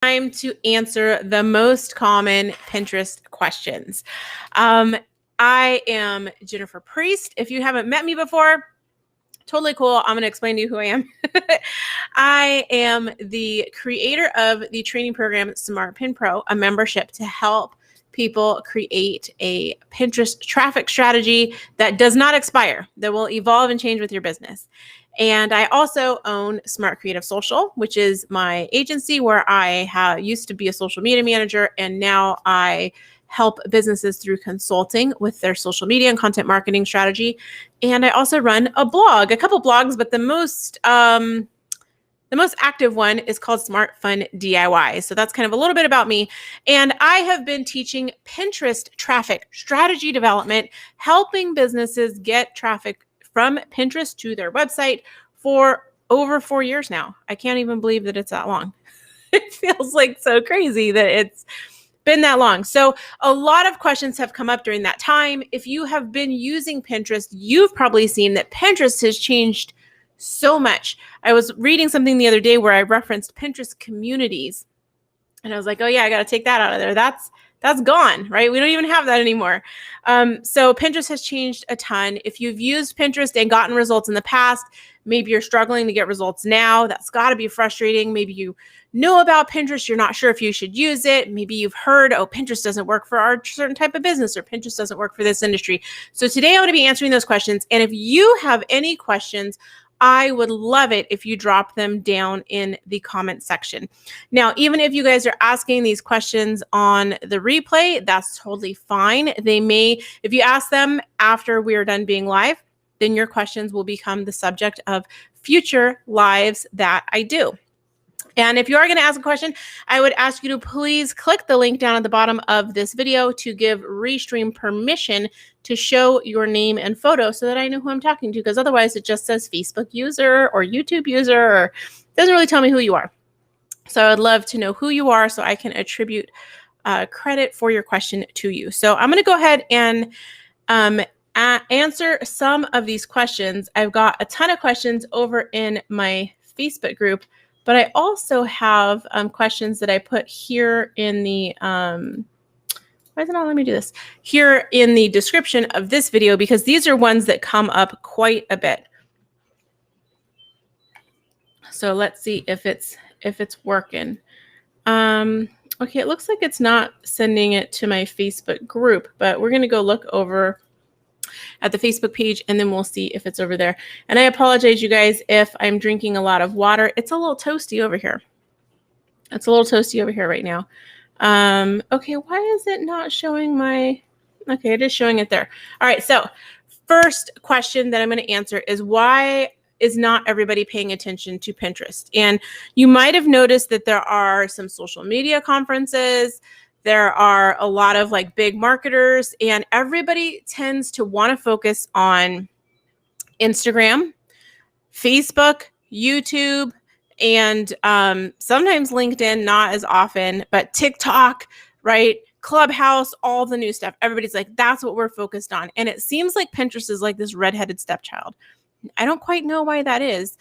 Time to answer the most common Pinterest questions. I am Jennifer Priest. If you haven't met me before, totally cool. I'm going to explain to you who I am. I am the creator of the training program Smart Pin Pro, a membership to help people create a Pinterest traffic strategy that does not expire, that will evolve and change with your business. And I also own Smart Creative Social, which is my agency where I used to be a social media manager, and now I help businesses through consulting with their social media and content marketing strategy. And I also run a blog, a couple blogs, but the most active one is called Smart Fun DIY. So that's kind of a little bit about me. And I have been teaching Pinterest traffic strategy development, helping businesses get traffic from Pinterest to their website for over 4 years now. I can't even believe that it's that long. It feels like so crazy that it's been that long. So a lot of questions have come up during that time. If you have been using Pinterest, you've probably seen that Pinterest has changed so much. I was reading something the other day where I referenced Pinterest communities, and I was like, oh yeah, I got to take that out of there. That's gone, right? We don't even have that anymore. So Pinterest has changed a ton. If you've used Pinterest and gotten results in the past, maybe you're struggling to get results now. That's got to be frustrating. Maybe you know about Pinterest, you're not sure if you should use it. Maybe you've heard, oh, Pinterest doesn't work for our certain type of business, or Pinterest doesn't work for this industry. So today I'm going to be answering those questions. And if you have any questions, I would love it if you drop them down in the comment section. Now, even if you guys are asking these questions on the replay, that's totally fine. They may, if you ask them after we are done being live, then your questions will become the subject of future lives that I do. And if you are going to ask a question, I would ask you to please click the link down at the bottom of this video to give Restream permission to show your name and photo so that I know who I'm talking to, because otherwise it just says Facebook user or YouTube user, or doesn't really tell me who you are. So I would love to know who you are so I can attribute credit for your question to you. So I'm going to go ahead and answer some of these questions. I've got a ton of questions over in my Facebook group, but I also have questions that I put here in the, why doesn't it let me do this? Here in the description of this video, because these are ones that come up quite a bit. So let's see if it's working. Okay, it looks like it's not sending it to my Facebook group, but we're going to go look over at the Facebook page, and then we'll see if it's over there. And I apologize, you guys, if I'm drinking a lot of water. It's a little toasty over here. It's a little toasty over here right now. Okay, why is it not showing my... Okay, it is showing it there. All right, so first question that I'm going to answer is, why is not everybody paying attention to Pinterest? And you might have noticed that there are some social media conferences. There are a lot of like big marketers, and everybody tends to want to focus on Instagram, Facebook, YouTube, and sometimes LinkedIn, not as often, but TikTok, right? Clubhouse, all the new stuff. Everybody's like, that's what we're focused on. And it seems like Pinterest is like this redheaded stepchild. I don't quite know why that is.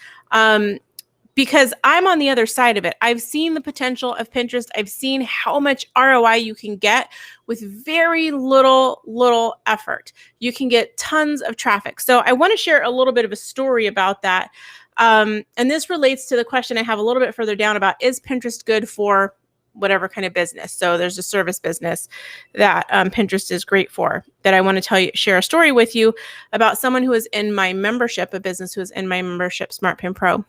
Because I'm on the other side of it. I've seen the potential of Pinterest. I've seen how much ROI you can get with very little effort. You can get tons of traffic. So I want to share a little bit of a story about that. And this relates to the question I have a little bit further down about, is Pinterest good for whatever kind of business? So there's a service business that Pinterest is great for, that I want to share a story with you about someone who is in my membership, a business who is in my membership, Smart Pin Pro,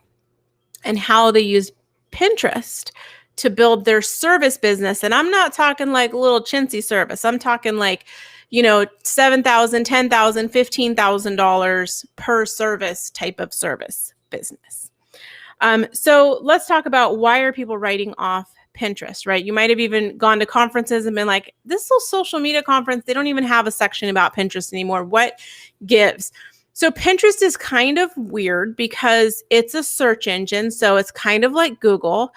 and how they use Pinterest to build their service business. And I'm not talking like little chintzy service. I'm talking like, you know, $7,000, $10,000, $15,000 per service type of service business. So let's talk about, why are people writing off Pinterest, right? You might have even gone to conferences and been like, this little social media conference, they don't even have a section about Pinterest anymore. What gives? So Pinterest is kind of weird because it's a search engine. So it's kind of like Google,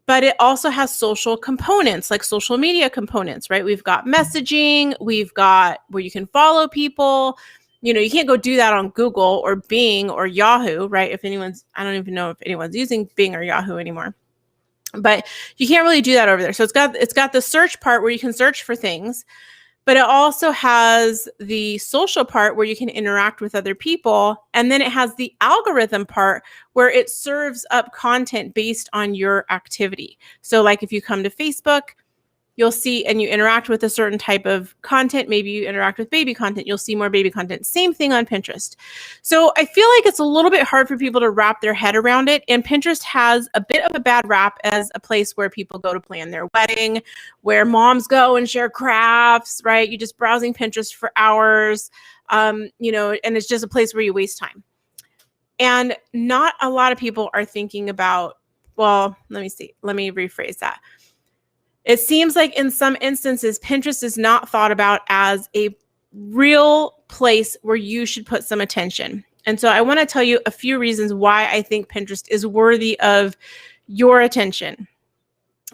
but it also has social components, like social media components, right? We've got messaging, we've got where you can follow people. You know, you can't go do that on Google or Bing or Yahoo, right? If anyone's, I don't even know if anyone's using Bing or Yahoo anymore. but you can't really do that over there. So it's got the search part where you can search for things, but it also has the social part where you can interact with other people. And then it has the algorithm part where it serves up content based on your activity. So like if you come to Facebook, you'll see, and you interact with a certain type of content, maybe you interact with baby content, you'll see more baby content. Same thing on Pinterest. So I feel like it's a little bit hard for people to wrap their head around it. And Pinterest has a bit of a bad rap as a place where people go to plan their wedding, where moms go and share crafts, right? You're just browsing Pinterest for hours, you know, and it's just a place where you waste time. And not a lot of people are thinking about, well, let me rephrase that. It seems like in some instances, Pinterest is not thought about as a real place where you should put some attention. And so I want to tell you a few reasons why I think Pinterest is worthy of your attention.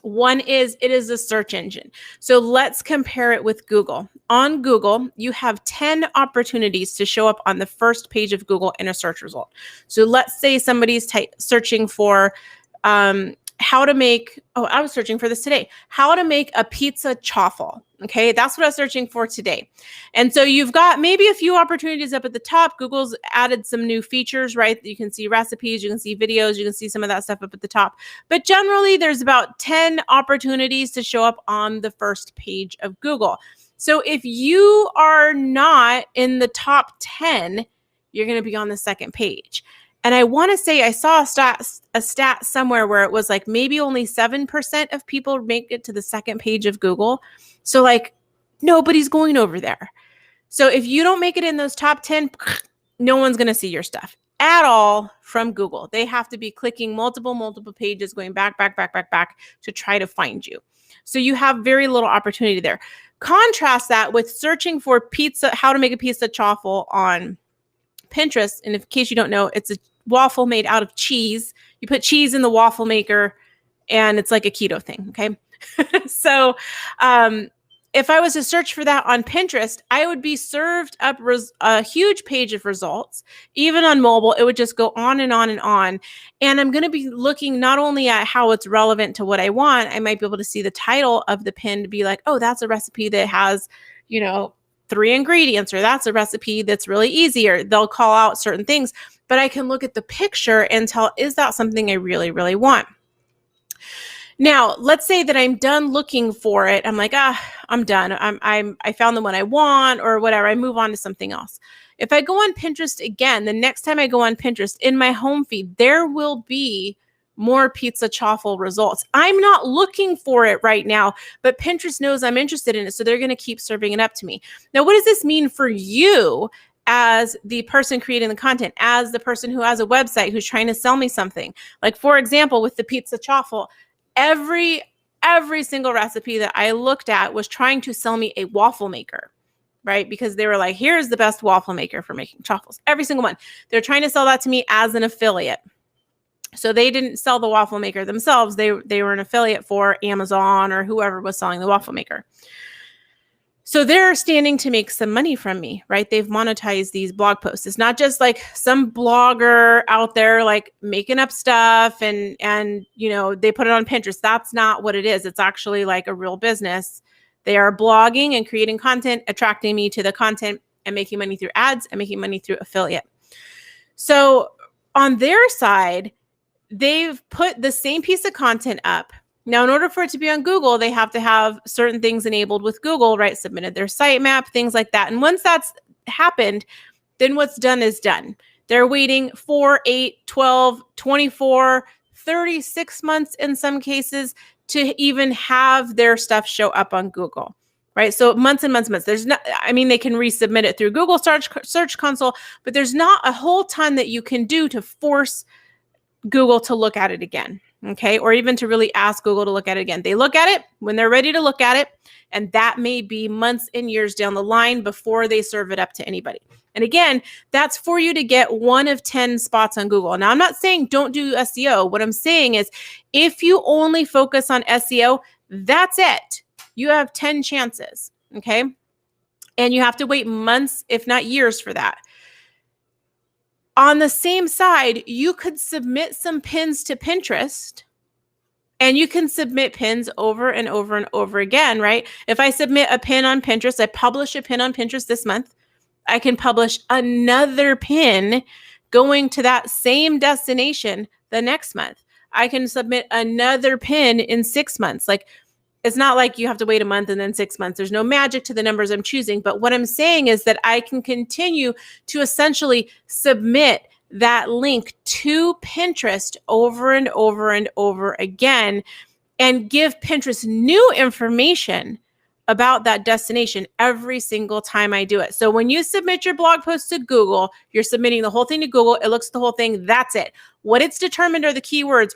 One is it is a search engine. So let's compare it with Google. On Google, you have 10 opportunities to show up on the first page of Google in a search result. So let's say somebody's searching for how to make, I was searching for this today, how to make a pizza chaffle. Okay, that's what I was searching for today. And so you've got maybe a few opportunities up at the top. Google's added some new features, right? You can see recipes, you can see videos, you can see some of that stuff up at the top. But generally, there's about 10 opportunities to show up on the first page of Google. So if you are not in the top 10, you're going to be on the second page. And I want to say I saw a stat somewhere where it was like maybe only 7% of people make it to the second page of Google. So like nobody's going over there. So if you don't make it in those top 10, no one's going to see your stuff at all from Google. They have to be clicking multiple pages, going back to try to find you. So you have very little opportunity there. Contrast that with searching for pizza, how to make a pizza chaffle on Pinterest. And in case you don't know, it's a waffle made out of cheese. You put cheese in the waffle maker and it's like a keto thing. Okay. So if I was to search for that on Pinterest, I would be served up a huge page of results. Even on mobile, it would just go on and on and on. And I'm going to be looking not only at how it's relevant to what I want, I might be able to see the title of the pin to be like, oh, that's a recipe that has, 3 ingredients, or that's a recipe that's really easy, or they'll call out certain things, but I can look at the picture and tell, is that something I really, really want? Now, let's say that I'm done looking for it. I'm like, I'm done. I found the one I want or whatever. I move on to something else. If I go on Pinterest again, the next time I go on Pinterest, in my home feed, there will be more pizza chaffle results. I'm not looking for it right now, but Pinterest knows I'm interested in it, so they're going to keep serving it up to me. Now, what does this mean for you as the person creating the content, as the person who has a website who's trying to sell me something? Like, for example, with the pizza chaffle, every single recipe that I looked at was trying to sell me a waffle maker, right? Because they were like, here's the best waffle maker for making chaffles. Every single one. They're trying to sell that to me as an affiliate. So they didn't sell the waffle maker themselves. They were an affiliate for Amazon or whoever was selling the waffle maker. So they're standing to make some money from me, right? They've monetized these blog posts. It's not just like some blogger out there like making up stuff and they put it on Pinterest. That's not what it is. It's actually like a real business. They are blogging and creating content, attracting me to the content and making money through ads and making money through affiliate. So on their side, they've put the same piece of content up. Now, in order for it to be on Google, they have to have certain things enabled with Google, right? Submitted their sitemap, things like that. And once that's happened, then what's done is done. They're waiting 4, 8, 12, 24, 36 months in some cases to even have their stuff show up on Google, right? So months and months. There's not, they can resubmit it through Google Search Console, but there's not a whole ton that you can do to force Google to look at it again, okay? Or even to really ask Google to look at it again. They look at it when they're ready to look at it, and that may be months and years down the line before they serve it up to anybody. And again, that's for you to get 1 of 10 spots on Google. Now, I'm not saying don't do SEO. What I'm saying is if you only focus on SEO, that's it. You have 10 chances, okay? And you have to wait months, if not years, for that. On the same side, you could submit some pins to Pinterest And you can submit pins over and over and over again, right? If I submit a pin on Pinterest, I publish a pin on Pinterest this month, I can publish another pin going to that same destination the next month. I can submit another pin in 6 months. Like, it's not like you have to wait a month and then 6 months. There's no magic to the numbers I'm choosing. But what I'm saying is that I can continue to essentially submit that link to Pinterest over and over and over again and give Pinterest new information about that destination every single time I do it. So when you submit your blog post to Google, you're submitting the whole thing to Google. It looks at the whole thing. That's it. What it's determined are the keywords,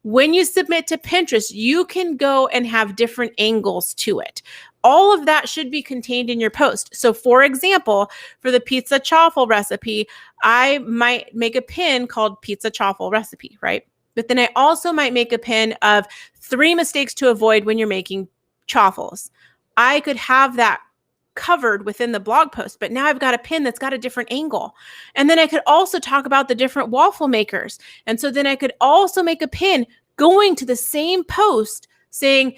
When you submit to Pinterest, you can go and have different angles to it. All of that should be contained in your post. So for example, for the pizza chaffle recipe, I might make a pin called pizza chaffle recipe, right? But then I also might make a pin of 3 mistakes to avoid when you're making chaffles. I could have that covered within the blog post, but now I've got a pin that's got a different angle. And then I could also talk about the different waffle makers. And so then I could also make a pin going to the same post saying,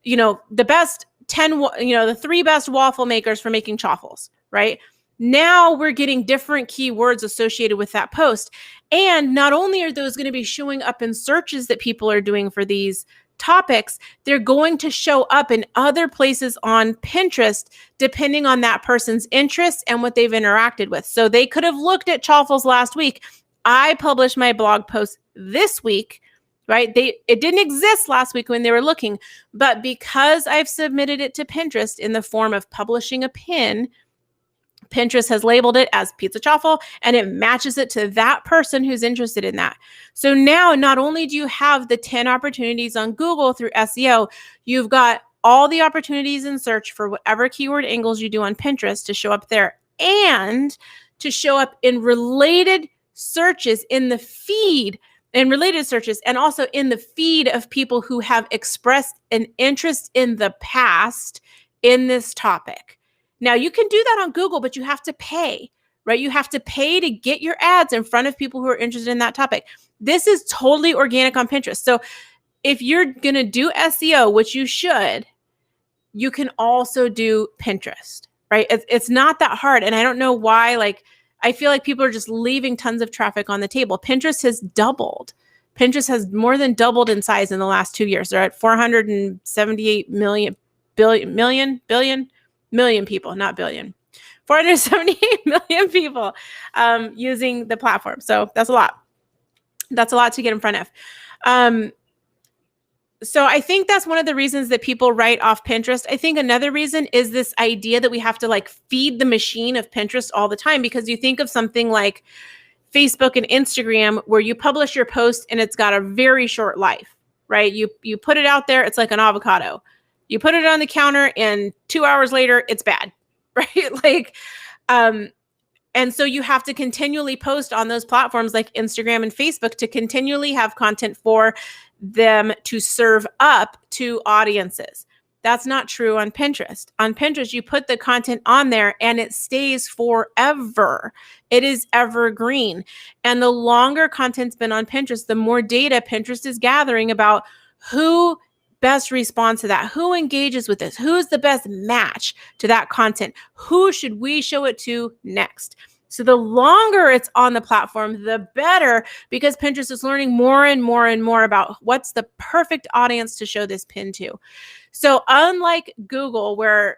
the best 10, the 3 best waffle makers for making chaffles, right? Now we're getting different keywords associated with that post. And not only are those going to be showing up in searches that people are doing for these topics, they're going to show up in other places on Pinterest, depending on that person's interests and what they've interacted with. So they could have looked at chaffles last week. I published my blog post this week, right? It didn't exist last week when they were looking, but because I've submitted it to Pinterest in the form of publishing a pin, Pinterest has labeled it as pizza chaffle and it matches it to that person who's interested in that. So now not only do you have the 10 opportunities on Google through SEO, you've got all the opportunities in search for whatever keyword angles you do on Pinterest to show up there and to show up in related searches in the feed and related searches, and also in the feed of people who have expressed an interest in the past in this topic. Now, you can do that on Google, but you have to pay, right? You have to pay to get your ads in front of people who are interested in that topic. This is totally organic on Pinterest. So if you're going to do SEO, which you should, you can also do Pinterest, right? It's not that hard. And I don't know why, I feel like people are just leaving tons of traffic on the table. Pinterest has doubled. Pinterest has more than doubled in size in the last 2 years. They're at 478 million people, not billion. 478 million people using the platform. So that's a lot. That's a lot to get in front of. So I think that's one of the reasons that people write off Pinterest. I think another reason is this idea that we have to feed the machine of Pinterest all the time, because you think of something like Facebook and Instagram where you publish your post and it's got a very short life, right? You put it out there, it's like an avocado. You put it on the counter and 2 hours later, it's bad, right? And so you have to continually post on those platforms like Instagram and Facebook to continually have content for them to serve up to audiences. That's not true on Pinterest. On Pinterest, you put the content on there and it stays forever. It is evergreen. And the longer content's been on Pinterest, the more data Pinterest is gathering about who best responds to that, who engages with this, who's the best match to that content, who should we show it to next. So the longer it's on the platform, the better, because Pinterest is learning more and more and more about what's the perfect audience to show this pin to. So unlike Google, where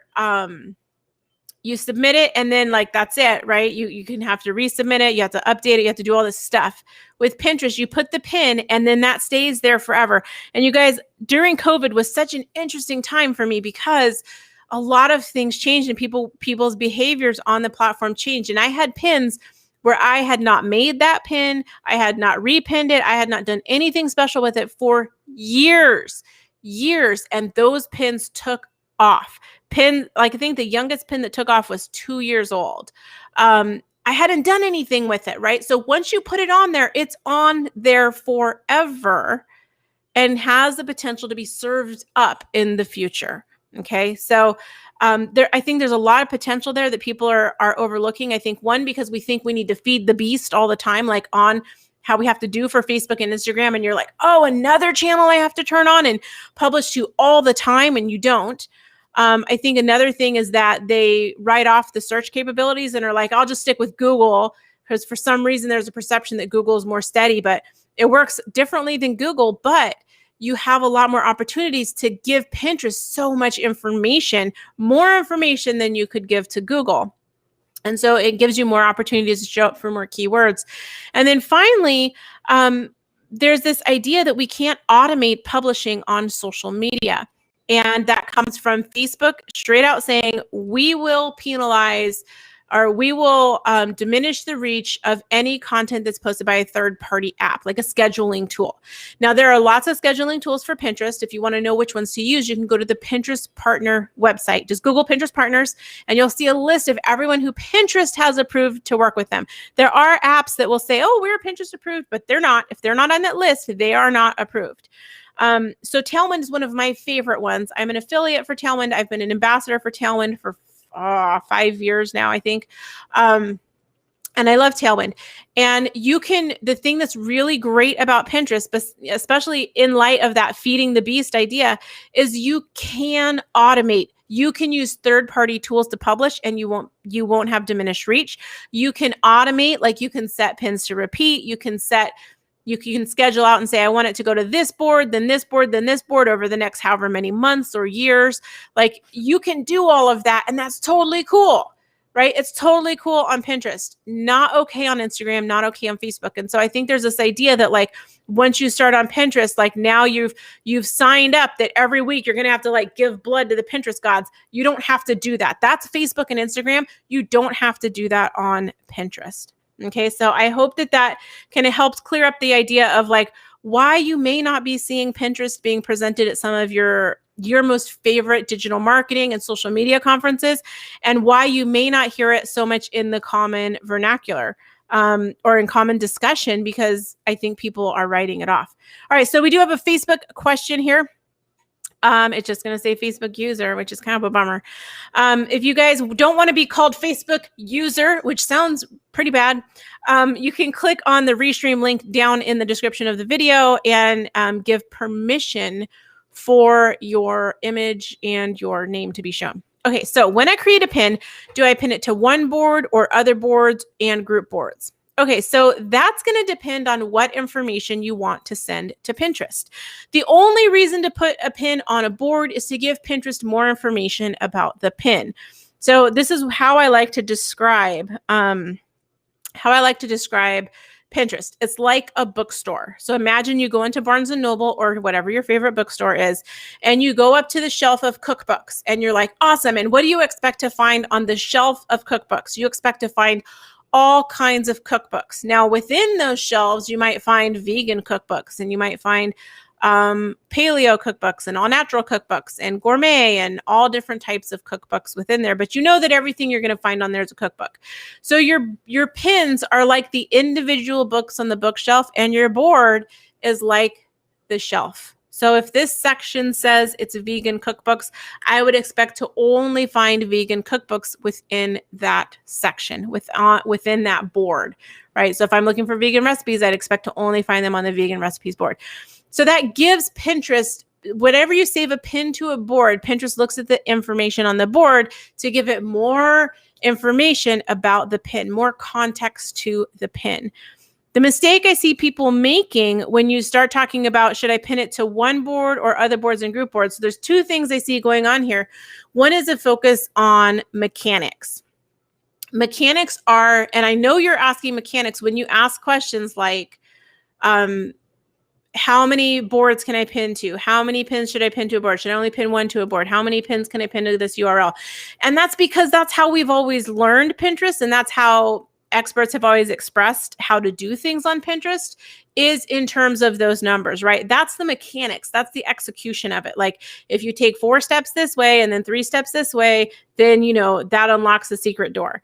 you submit it and then that's it, right? You can have to resubmit it, you have to update it, you have to do all this stuff. With Pinterest, you put the pin and then that stays there forever. And you guys, during COVID was such an interesting time for me because a lot of things changed and people's behaviors on the platform changed. And I had pins where I had not made that pin, I had not repinned it, I had not done anything special with it for years, and those pins took off. I think the youngest pin that took off was 2 years old. I hadn't done anything with it, right? So once you put it on there, it's on there forever and has the potential to be served up in the future. Okay, so I think there's a lot of potential there that people are overlooking. I think one, because we think we need to feed the beast all the time, how we have to do for Facebook and Instagram, and you're like, oh, another channel I have to turn on and publish to all the time, and you don't. I think another thing is that they write off the search capabilities and are like, I'll just stick with Google, because for some reason there's a perception that Google is more steady, but it works differently than Google. But you have a lot more opportunities to give Pinterest so much information, more information than you could give to Google. And so it gives you more opportunities to show up for more keywords. And then finally, there's this idea that we can't automate publishing on social media. And that comes from Facebook straight out saying, we will penalize, or we will diminish the reach of any content that's posted by a third-party app, like a scheduling tool. Now, there are lots of scheduling tools for Pinterest. If you want to know which ones to use, you can go to the Pinterest partner website. Just Google Pinterest partners, and you'll see a list of everyone who Pinterest has approved to work with them. There are apps that will say, oh, we're Pinterest approved, but they're not. If they're not on that list, they are not approved. So Tailwind is one of my favorite ones. I'm an affiliate for Tailwind. I've been an ambassador for Tailwind for 5 years now, I think. And I love Tailwind. And the thing that's really great about Pinterest, but especially in light of that feeding the beast idea, is you can automate. You can use third-party tools to publish, and you won't have diminished reach. You can automate, like you can set pins to repeat. You can schedule out and say, I want it to go to this board, then this board, then this board over the next however many months or years. Like, you can do all of that, and that's totally cool, right? It's totally cool on Pinterest, not okay on Instagram, not okay on Facebook. And so I think there's this idea that, like, once you start on Pinterest, like, now you've signed up that every week you're going to have to, like, give blood to the Pinterest gods. You don't have to do that. That's Facebook and Instagram. You don't have to do that on Pinterest. Okay, so I hope that kind of helps clear up the idea of, like, why you may not be seeing Pinterest being presented at some of your most favorite digital marketing and social media conferences, and why you may not hear it so much in the common vernacular or in common discussion, because I think people are writing it off. All right, so we do have a Facebook question here. It's just going to say Facebook user, which is kind of a bummer. If you guys don't want to be called Facebook user, which sounds pretty bad, you can click on the Restream link down in the description of the video and give permission for your image and your name to be shown. Okay, so when I create a pin, do I pin it to one board or other boards and group boards? Okay, so that's going to depend on what information you want to send to Pinterest. The only reason to put a pin on a board is to give Pinterest more information about the pin. So this is how I like to describe Pinterest. It's like a bookstore. So imagine you go into Barnes & Noble or whatever your favorite bookstore is, and you go up to the shelf of cookbooks, and you're like, awesome. And what do you expect to find on the shelf of cookbooks? You expect to find all kinds of cookbooks. Now, within those shelves, you might find vegan cookbooks, and you might find paleo cookbooks and all natural cookbooks and gourmet and all different types of cookbooks within there. But you know that everything you're going to find on there is a cookbook. So your pins are like the individual books on the bookshelf, and your board is like the shelf. So if this section says it's vegan cookbooks, I would expect to only find vegan cookbooks within that section, within that board, right? So if I'm looking for vegan recipes, I'd expect to only find them on the vegan recipes board. So that gives Pinterest, whenever you save a pin to a board, Pinterest looks at the information on the board to give it more information about the pin, more context to the pin. The mistake I see people making when you start talking about, should I pin it to one board or other boards and group boards? So there's two things I see going on here. One is a focus on mechanics. Mechanics are, and I know you're asking mechanics when you ask questions like, how many boards can I pin to? How many pins should I pin to a board? Should I only pin one to a board? How many pins can I pin to this URL? And that's because that's how we've always learned Pinterest, and that's how experts have always expressed how to do things on Pinterest, is in terms of those numbers, right? That's the mechanics. That's the execution of it. Like, if you take 4 steps this way and then 3 steps this way, then, you know, that unlocks the secret door.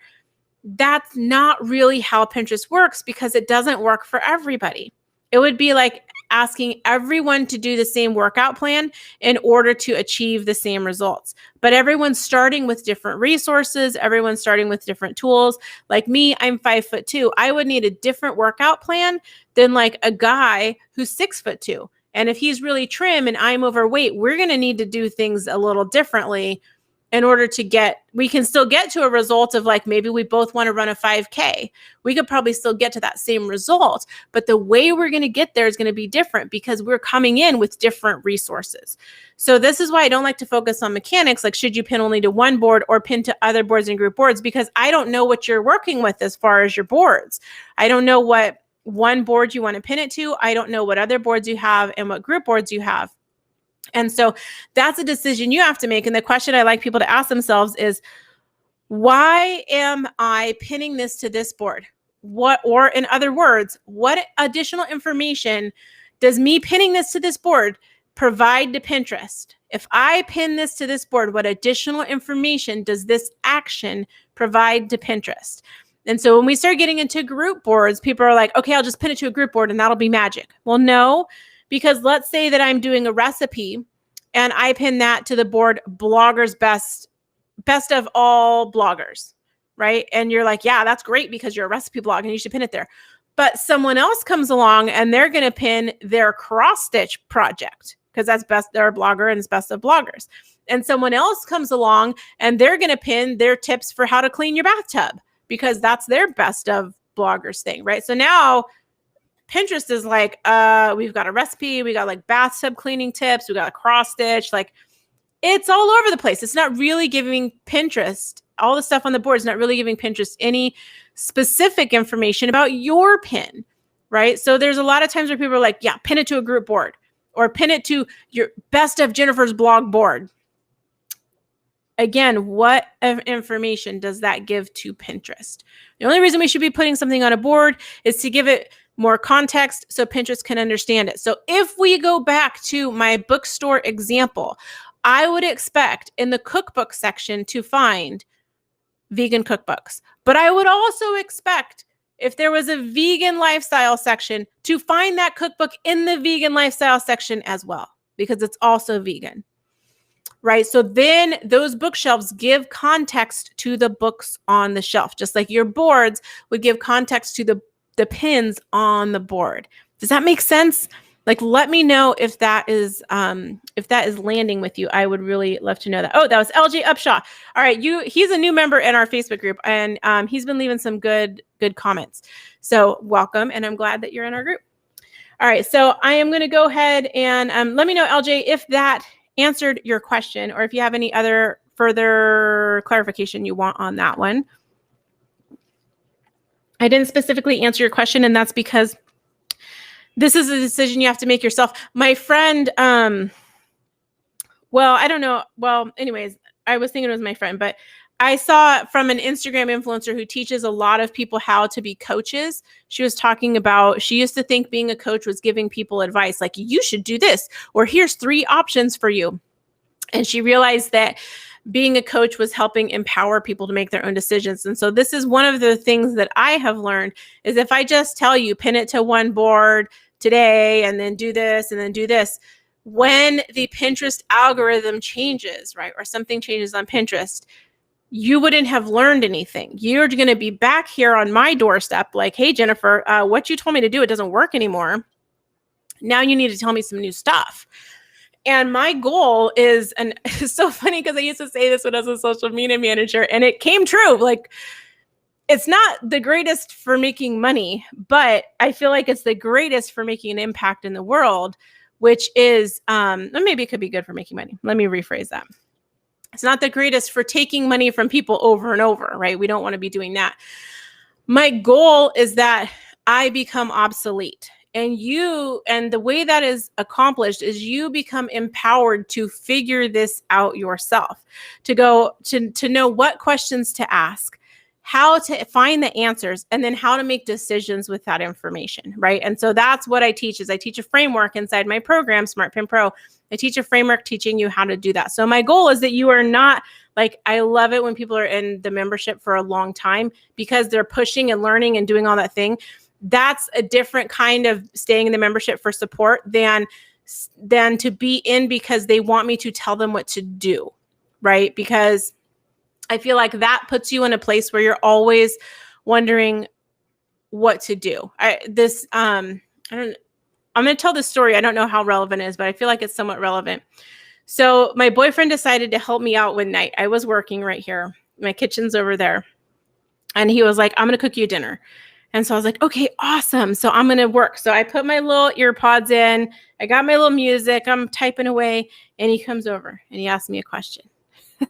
That's not really how Pinterest works, because it doesn't work for everybody. It would be like asking everyone to do the same workout plan in order to achieve the same results. But everyone's starting with different resources. Everyone's starting with different tools. Like me, I'm 5'2". I would need a different workout plan than like a guy who's 6'2". And if he's really trim and I'm overweight, we're going to need to do things a little differently in order to we can still get to a result of like, maybe we both want to run a 5K. We could probably still get to that same result, but the way we're going to get there is going to be different because we're coming in with different resources. So this is why I don't like to focus on mechanics. Like, should you pin only to one board or pin to other boards and group boards? Because I don't know what you're working with as far as your boards. I don't know what one board you want to pin it to. I don't know what other boards you have and what group boards you have. And so that's a decision you have to make. And the question I like people to ask themselves is, why am I pinning this to this board? Or in other words, what additional information does me pinning this to this board provide to Pinterest? If I pin this to this board, what additional information does this action provide to Pinterest? And so when we start getting into group boards, people are like, okay, I'll just pin it to a group board and that'll be magic. Well, no. Because let's say that I'm doing a recipe and I pin that to the board, bloggers best of all bloggers, right? And you're like, yeah, that's great because you're a recipe blog and you should pin it there. But someone else comes along and they're going to pin their cross stitch project because that's they're a blogger and it's best of bloggers. And someone else comes along and they're going to pin their tips for how to clean your bathtub because that's their best of bloggers thing, right? So now Pinterest is like, we've got a recipe, we got like bathtub cleaning tips, we got a cross stitch, like it's all over the place. It's not really giving Pinterest, all the stuff on the board is not really giving Pinterest any specific information about your pin, right? So there's a lot of times where people are like, yeah, pin it to a group board or pin it to your best of Jennifer's blog board. Again, what information does that give to Pinterest? The only reason we should be putting something on a board is to give it more context so Pinterest can understand it. So if we go back to my bookstore example, I would expect in the cookbook section to find vegan cookbooks. But I would also expect if there was a vegan lifestyle section to find that cookbook in the vegan lifestyle section as well, because it's also vegan, right? So then those bookshelves give context to the books on the shelf, just like your boards would give context to the pins on the board. Does that make sense? Like, let me know if that is landing with you. I would really love to know that. Oh, that was LJ Upshaw. All right, he's a new member in our Facebook group, and he's been leaving some good comments. So welcome, and I'm glad that you're in our group. All right, so I am going to go ahead and let me know, LJ, if that answered your question, or if you have any other further clarification you want on that one. I didn't specifically answer your question, and that's because this is a decision you have to make yourself. My friend, I don't know. Well, anyways, I was thinking it was my friend, but I saw from an Instagram influencer who teaches a lot of people how to be coaches. She was talking about, she used to think being a coach was giving people advice, like you should do this, or here's 3 options for you. And she realized that being a coach was helping empower people to make their own decisions. And so this is one of the things that I have learned is if I just tell you, pin it to one board today and then do this and then do this, when the Pinterest algorithm changes, right, or something changes on Pinterest, you wouldn't have learned anything. You're going to be back here on my doorstep like, hey, Jennifer, what you told me to do, it doesn't work anymore. Now you need to tell me some new stuff. And my goal is, and it's so funny because I used to say this when I was a social media manager, and it came true. Like, it's not the greatest for making money, but I feel like it's the greatest for making an impact in the world, which is, maybe it could be good for making money. Let me rephrase that. It's not the greatest for taking money from people over and over, right? We don't want to be doing that. My goal is that I become obsolete. And the way that is accomplished is you become empowered to figure this out yourself, to know what questions to ask, how to find the answers, and then how to make decisions with that information, right? And so that's what I teach is I teach a framework inside my program, SmartPin Pro. I teach a framework teaching you how to do that. So my goal is that you are not like, I love it when people are in the membership for a long time because they're pushing and learning and doing all that thing. that's a different kind of staying in the membership for support than to be in because they want me to tell them what to do, right? Because I feel like that puts you in a place where you're always wondering what to do. I'm going to tell this story. I don't know how relevant it is, but I feel like it's somewhat relevant. So my boyfriend decided to help me out one night. I was working right here. My kitchen's over there. And he was like, I'm going to cook you dinner. And so I was like, okay, awesome. So I'm going to work. So I put my little ear pods in. I got my little music. I'm typing away. And he comes over and he asks me a question.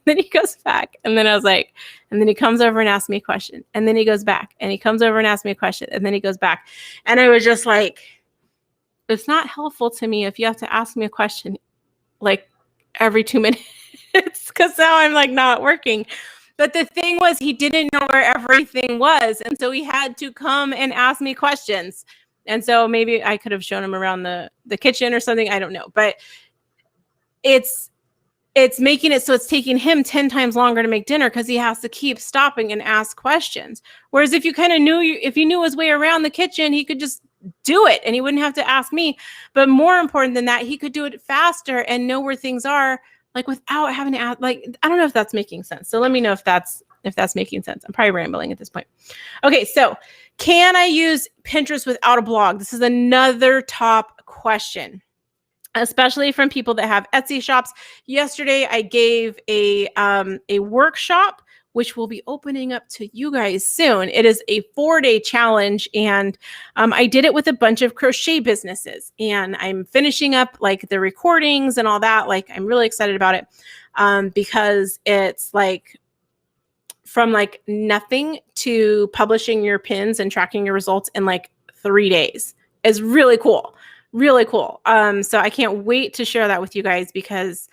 Then he goes back. And then I was like, and then he comes over and asks me a question. And then he goes back. And he comes over and asks me a question. And then he goes back. And I was just like, it's not helpful to me if you have to ask me a question like every 2 minutes because now I'm like not working. But the thing was, he didn't know where everything was. And so he had to come and ask me questions. And so maybe I could have shown him around the kitchen or something. I don't know. But it's making it so it's taking him 10 times longer to make dinner because he has to keep stopping and ask questions. Whereas if you kind of if he knew his way around the kitchen, he could just do it and he wouldn't have to ask me. But more important than that, he could do it faster and know where things are, like without having to ask. Like, I don't know if that's making sense. So let me know if that's making sense. I'm probably rambling at this point. Okay, so can I use Pinterest without a blog? This is another top question, especially from people that have Etsy shops. Yesterday, I gave a workshop, which will be opening up to you guys soon. It is a 4-day challenge, and I did it with a bunch of crochet businesses, and I'm finishing up like the recordings and all that. Like, I'm really excited about it because it's like from like nothing to publishing your pins and tracking your results in like 3 days. It's really cool. Really cool. So I can't wait to share that with you guys because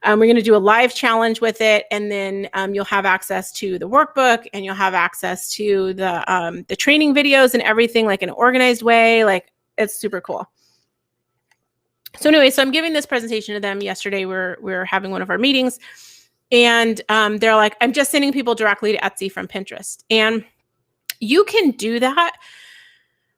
we're going to do a live challenge with it. And then you'll have access to the workbook and you'll have access to the training videos and everything like in an organized way. Like, it's super cool. So anyway, so I'm giving this presentation to them yesterday. We're having one of our meetings and they're like, I'm just sending people directly to Etsy from Pinterest. And you can do that.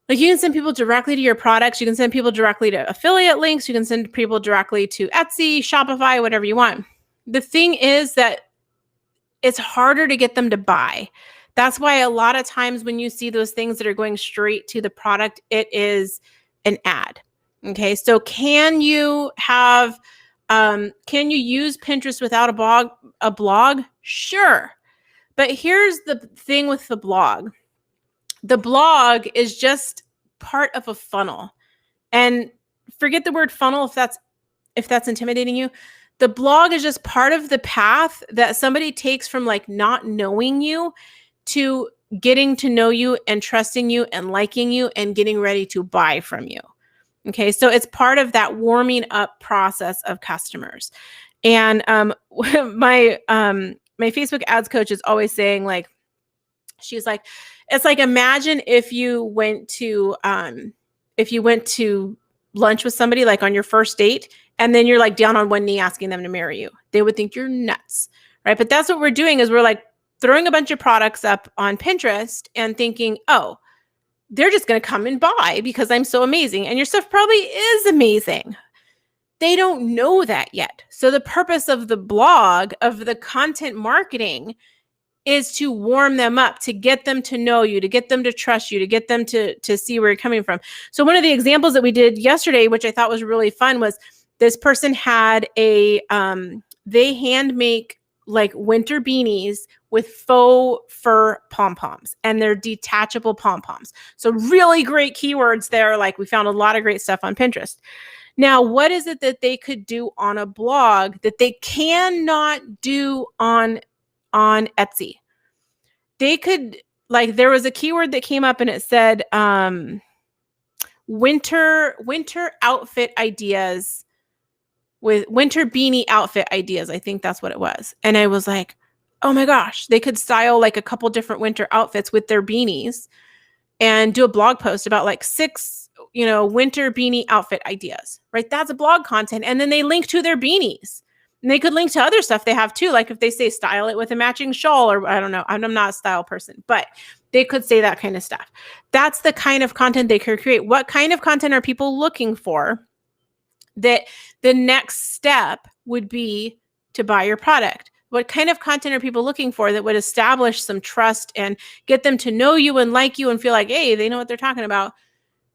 Like, you can send people directly to your products. You can send people directly to affiliate links. You can send people directly to Etsy, Shopify, whatever you want. The thing is that it's harder to get them to buy. That's why a lot of times when you see those things that are going straight to the product, it is an ad. Okay, so can you use Pinterest without a blog? Sure. But here's the thing with the blog. The blog is just part of a funnel. And forget the word funnel if that's intimidating you. The blog is just part of the path that somebody takes from like not knowing you to getting to know you and trusting you and liking you and getting ready to buy from you. Okay, so it's part of that warming up process of customers. And my Facebook ads coach is always saying, like, she's like, it's like, imagine if you went to lunch with somebody like on your first date, and then you're like down on one knee asking them to marry you. They would think you're nuts, right? But that's what we're doing, is we're like throwing a bunch of products up on Pinterest and thinking, oh, they're just going to come and buy because I'm so amazing. And your stuff probably is amazing. They don't know that yet. So the purpose of the blog, of the content marketing, is to warm them up, to get them to know you, to get them to trust you, to get them to see where you're coming from. So one of the examples that we did yesterday, which I thought was really fun, was this person had they hand make like winter beanies with faux fur pom-poms, and they're detachable pom-poms. So really great keywords there. Like, we found a lot of great stuff on Pinterest. Now, what is it that they could do on a blog that they cannot do on Etsy? They could, like, there was a keyword that came up and it said winter outfit ideas, with winter beanie outfit ideas. I think that's what it was. And I was like, oh my gosh, they could style like a couple different winter outfits with their beanies and do a blog post about like 6, winter beanie outfit ideas, right? That's a blog content. And then they link to their beanies. And they could link to other stuff they have too. Like if they say style it with a matching shawl, or I don't know, I'm not a style person, but they could say that kind of stuff. That's the kind of content they could create. What kind of content are people looking for? That the next step would be to buy your product. What kind of content are people looking for that would establish some trust and get them to know you and like you and feel like, hey, they know what they're talking about?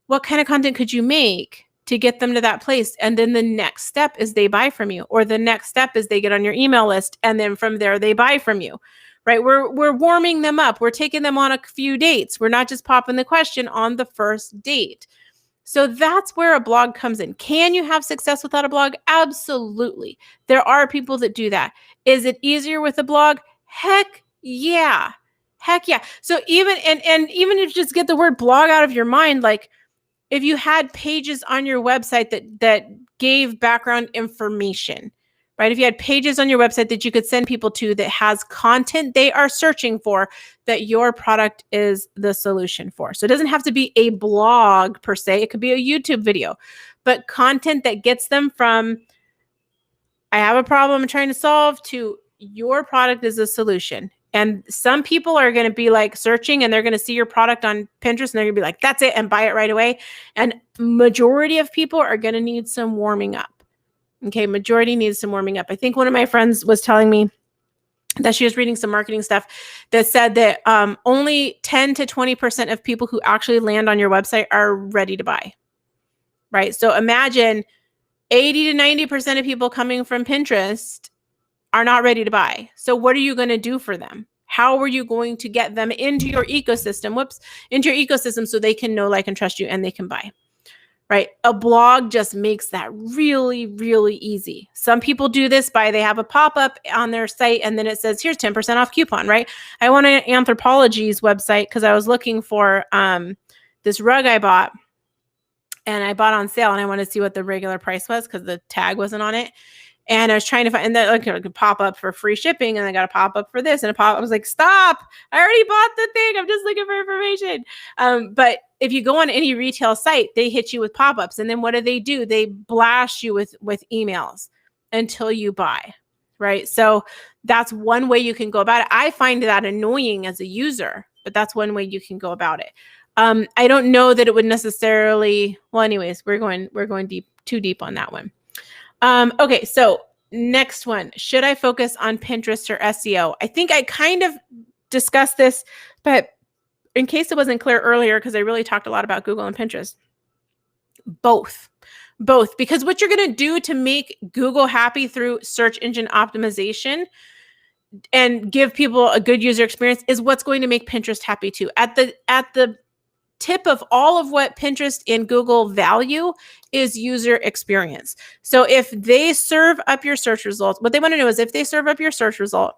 What kind of content could you make to get them to that place? And then the next step is they buy from you, or the next step is they get on your email list. And then from there, they buy from you, right? We're warming them up. We're taking them on a few dates. We're not just popping the question on the first date. So that's where a blog comes in. Can you have success without a blog? Absolutely. There are people that do that. Is it easier with a blog? Heck yeah. Heck yeah. So even and even if you just get the word blog out of your mind, like if you had pages on your website that gave background information, right? If you had pages on your website that you could send people to that has content they are searching for, that your product is the solution for. So it doesn't have to be a blog per se. It could be a YouTube video, but content that gets them from, I have a problem I'm trying to solve, to your product is a solution. And some people are going to be like searching and they're going to see your product on Pinterest and they're going to be like, that's it, and buy it right away. And majority of people are going to need some warming up. Okay, majority needs some warming up. I think one of my friends was telling me that she was reading some marketing stuff that said that only 10 to 20% of people who actually land on your website are ready to buy, right? So imagine 80 to 90% of people coming from Pinterest are not ready to buy. So what are you going to do for them? How are you going to get them into your ecosystem? Into your ecosystem so they can know, like, and trust you and they can buy, right? A blog just makes that really, really easy. Some people do this by they have a pop-up on their site and then it says, here's 10% off coupon, right? I went on Anthropologie's website because I was looking for this rug I bought, and I bought on sale and I wanted to see what the regular price was because the tag wasn't on it. And I was trying to find, and that like it could pop up for free shipping, and I got a pop up for this, and a pop. I was like, "Stop! I already bought the thing. I'm just looking for information." But if you go on any retail site, they hit you with pop ups, and then what do? They blast you with emails until you buy, right? So that's one way you can go about it. I find that annoying as a user, but that's one way you can go about it. I don't know that it would necessarily. Well, anyways, we're going too deep on that one. Okay, so next one. Should I focus on Pinterest or SEO? I think I kind of discussed this, but in case it wasn't clear earlier, because I really talked a lot about Google and Pinterest, both, because what you're going to do to make Google happy through search engine optimization and give people a good user experience is what's going to make Pinterest happy too. At the tip of all of what Pinterest and Google value is user experience. So if they serve up your search results, what they want to know is if they serve up your search result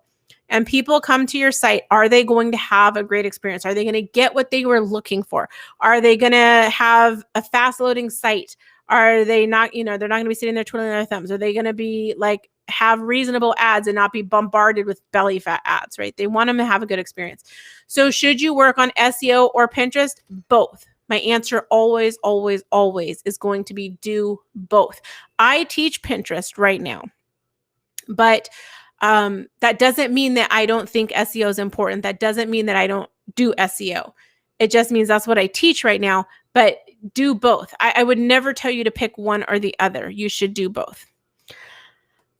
and people come to your site, are they going to have a great experience? Are they going to get what they were looking for? Are they going to have a fast loading site? Are they not, they're not going to be sitting there twiddling their thumbs? Are they going to be like, have reasonable ads and not be bombarded with belly fat ads, right? They want them to have a good experience. So should you work on SEO or Pinterest? Both. My answer always, always, always is going to be do both. I teach Pinterest right now, but that doesn't mean that I don't think SEO is important. That doesn't mean that I don't do SEO. It just means that's what I teach right now, but do both. I would never tell you to pick one or the other. You should do both.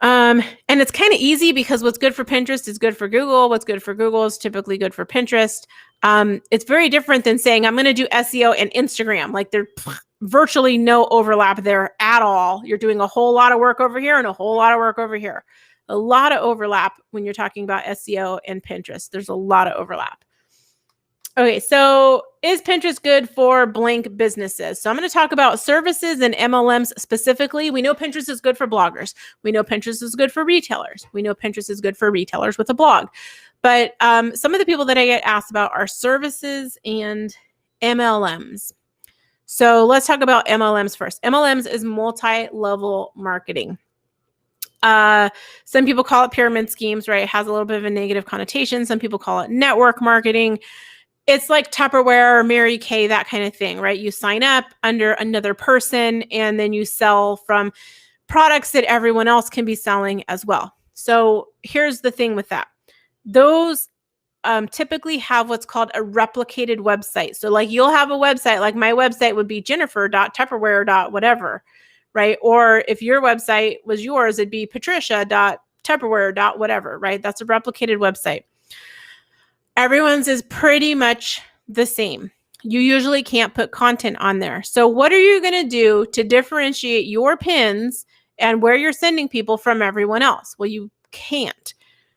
And it's kind of easy because what's good for Pinterest is good for Google. What's good for Google is typically good for Pinterest. It's very different than saying I'm going to do SEO and Instagram. Like there's virtually no overlap there at all. You're doing a whole lot of work over here and a whole lot of work over here. A lot of overlap when you're talking about SEO and Pinterest. There's a lot of overlap. Okay, so is Pinterest good for blank businesses? So I'm going to talk about services and MLMs specifically. We know Pinterest is good for bloggers. We know Pinterest is good for retailers. We know Pinterest is good for retailers with a blog. But some of the people that I get asked about are services and MLMs. So let's talk about MLMs first. MLMs is multi-level marketing. Some people call it pyramid schemes, right? It has a little bit of a negative connotation. Some people call it network marketing. It's like Tupperware or Mary Kay, that kind of thing, right? You sign up under another person and then you sell from products that everyone else can be selling as well. So here's the thing with that. Those typically have what's called a replicated website. So like you'll have a website, like my website would be jennifer.tupperware.whatever, right? Or if your website was yours, it'd be patricia.tupperware.whatever, right? That's a replicated website. Everyone's is pretty much the same. You usually can't put content on there. So what are you going to do to differentiate your pins and where you're sending people from everyone else? Well, you can't.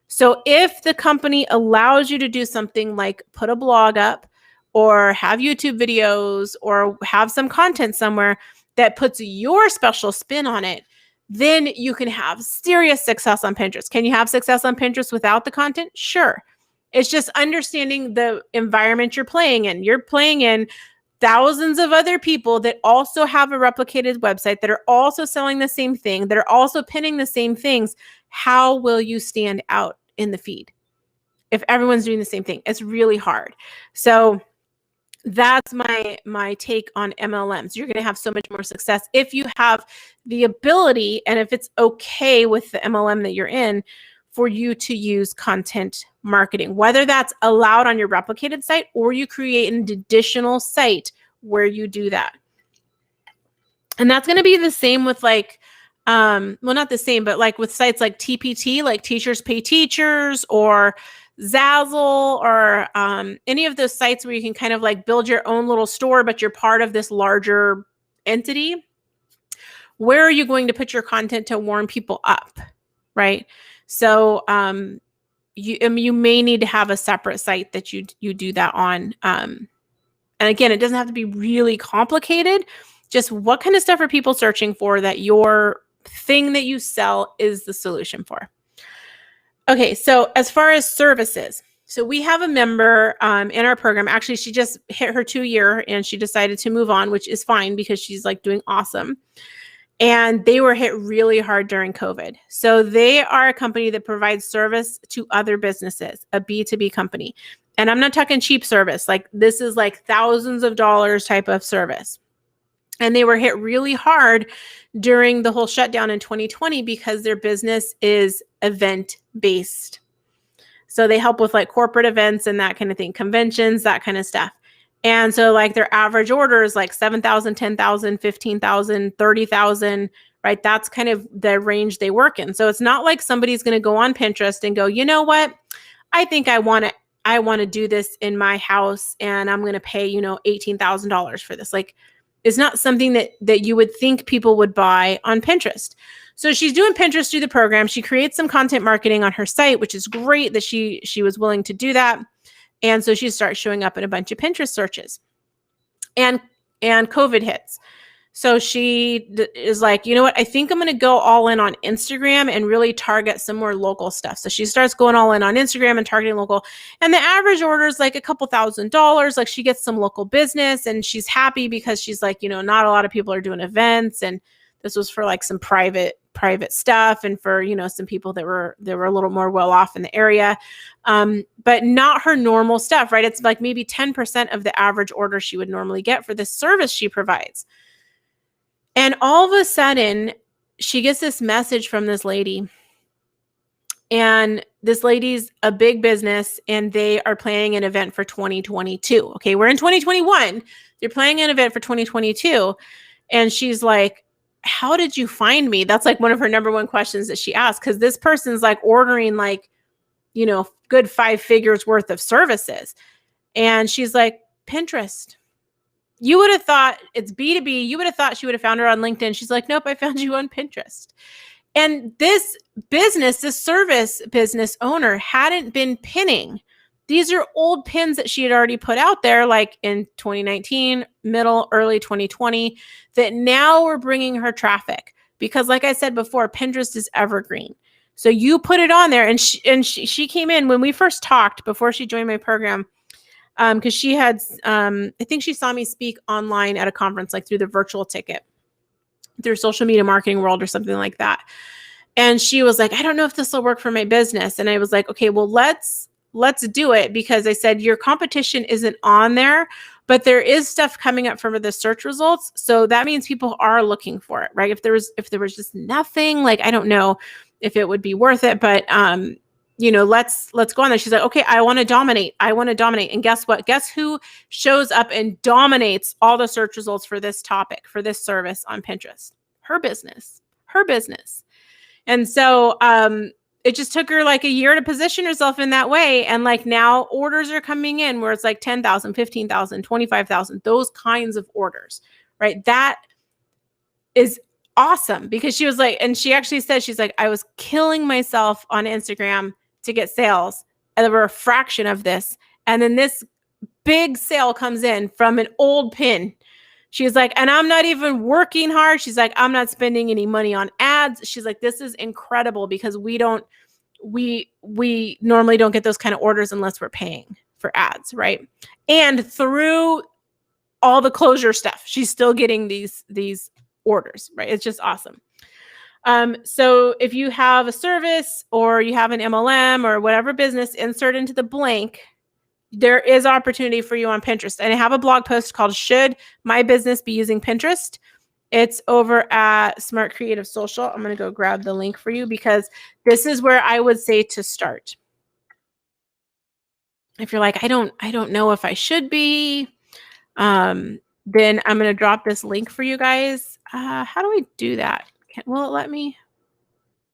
So if the company allows you to do something like put a blog up or have YouTube videos or have some content somewhere that puts your special spin on it, then you can have serious success on Pinterest. Can you have success on Pinterest without the content? Sure. It's just understanding the environment you're playing in. You're playing in thousands of other people that also have a replicated website, that are also selling the same thing, that are also pinning the same things. How will you stand out in the feed if everyone's doing the same thing? It's really hard. So that's my take on MLMs. You're going to have so much more success if you have the ability, and if it's okay with the MLM that you're in, for you to use content marketing, whether that's allowed on your replicated site or you create an additional site where you do that. And that's going to be the same with like, well, not the same, but like with sites like TPT, like Teachers Pay Teachers, or Zazzle, or any of those sites where you can kind of like build your own little store, but you're part of this larger entity. Where are you going to put your content to warm people up, right? So you may need to have a separate site that you do that on. And again, it doesn't have to be really complicated. Just what kind of stuff are people searching for that your thing that you sell is the solution for? Okay, so as far as services, so we have a member in our program. Actually, she just hit her 2-year and she decided to move on, which is fine because she's like doing awesome. And they were hit really hard during COVID. So they are a company that provides service to other businesses, a B2B company. And I'm not talking cheap service. Like this is like thousands of dollars type of service. And they were hit really hard during the whole shutdown in 2020 because their business is event-based. So they help with like corporate events and that kind of thing, conventions, that kind of stuff. And so like their average order is like 7,000, 10,000, 15,000, 30,000, right? That's kind of the range they work in. So it's not like somebody's going to go on Pinterest and go, you know what? I think I want to do this in my house and I'm going to pay, $18,000 for this. Like it's not something that you would think people would buy on Pinterest. So she's doing Pinterest through the program. She creates some content marketing on her site, which is great that she was willing to do that. And so she starts showing up in a bunch of Pinterest searches, and COVID hits. So she is like, you know what? I think I'm going to go all in on Instagram and really target some more local stuff. So she starts going all in on Instagram and targeting local. And the average order is like a couple $1,000s. Like she gets some local business and she's happy because she's like, not a lot of people are doing events. And this was for like some private stuff and for, some people that were a little more well off in the area. But not her normal stuff, right? It's like maybe 10% of the average order she would normally get for the service she provides. And all of a sudden, she gets this message from this lady. And this lady's a big business and they are planning an event for 2022. Okay, we're in 2021. They're planning an event for 2022. And she's like, how did you find me? That's like one of her number one questions that she asked, because this person's like ordering like, good 5 figures worth of services. And she's like, Pinterest. You would have thought it's B2B. You would have thought she would have found her on LinkedIn. She's like, nope, I found you on Pinterest. And this service business owner hadn't been pinning. These are old pins that she had already put out there, like in 2019, early 2020, that now were bringing her traffic. Because like I said before, Pinterest is evergreen. So you put it on there, and she came in when we first talked before she joined my program, because she had, I think she saw me speak online at a conference, like through the virtual ticket, through Social Media Marketing World or something like that. And she was like, I don't know if this will work for my business. And I was like, okay, well, let's do it, because I said, your competition isn't on there, but there is stuff coming up from the search results. So that means people are looking for it, right? If there was just nothing, like, I don't know if it would be worth it, but let's go on there. She's like, okay, I want to dominate. And guess what? Guess who shows up and dominates all the search results for this topic, for this service on Pinterest? Her business. And so it just took her like a year to position herself in that way. And like now orders are coming in where it's like 10,000, 15,000, 25,000, those kinds of orders, right? That is awesome, because she was like, and she actually said, she's like, I was killing myself on Instagram to get sales, and there were a fraction of this. And then this big sale comes in from an old pin. She's like, and I'm not even working hard. She's like, I'm not spending any money on ads. She's like, this is incredible, because we normally don't get those kind of orders unless we're paying for ads, right? And through all the closure stuff, she's still getting these orders, right? It's just awesome. So if you have a service or you have an MLM or whatever business, insert into the blank, there is opportunity for you on Pinterest. And I have a blog post called Should My Business Be Using Pinterest? It's over at Smart Creative Social. I'm going to go grab the link for you, because this is where I would say to start. If you're like, I don't know if I should be, then I'm going to drop this link for you guys. How do I do that? Will it let me?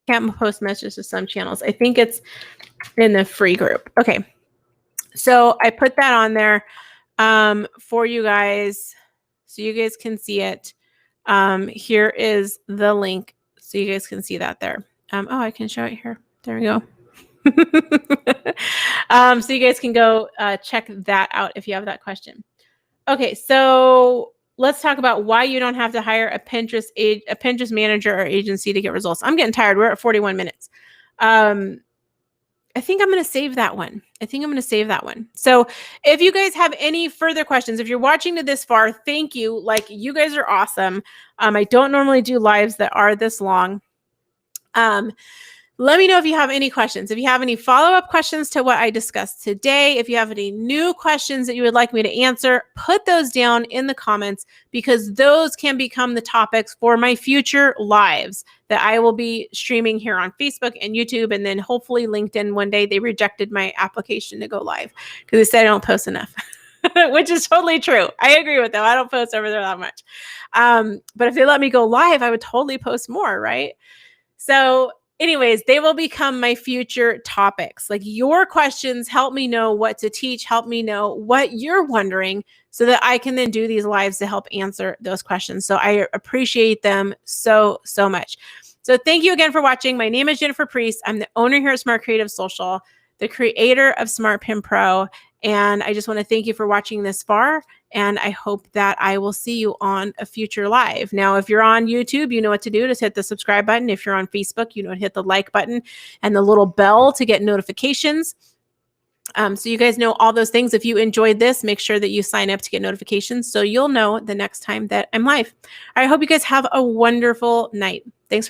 Can't post messages to some channels. I think it's in the free group. Okay. So I put that on there for you guys so you guys can see it. Here is the link so you guys can see that there. I can show it here. There we go. So you guys can go check that out if you have that question. Okay, so let's talk about why you don't have to hire a Pinterest manager or agency to get results. I'm getting tired. We're at 41 minutes. I think I'm going to save that one. So if you guys have any further questions, if you're watching to this far, thank you. Like, you guys are awesome. I don't normally do lives that are this long. Let me know if you have any questions. If you have any follow-up questions to what I discussed today, if you have any new questions that you would like me to answer, put those down in the comments, because those can become the topics for my future lives that I will be streaming here on Facebook and YouTube, and then hopefully LinkedIn one day. They rejected my application to go live because they said I don't post enough, which is totally true. I agree with them. I don't post over there that much. But if they let me go live, I would totally post more, right? So anyways, they will become my future topics. Like, your questions help me know what to teach, help me know what you're wondering, so that I can then do these lives to help answer those questions. So I appreciate them so, so much. So thank you again for watching. My name is Jennifer Priest. I'm the owner here at Smart Creative Social, the creator of Smart Pin Pro. And I just want to thank you for watching this far. And I hope that I will see you on a future live. Now, if you're on YouTube, you know what to do. Just hit the subscribe button. If you're on Facebook, you know, hit the like button and the little bell to get notifications. So you guys know all those things. If you enjoyed this, make sure that you sign up to get notifications so you'll know the next time that I'm live. I hope you guys have a wonderful night. Thanks for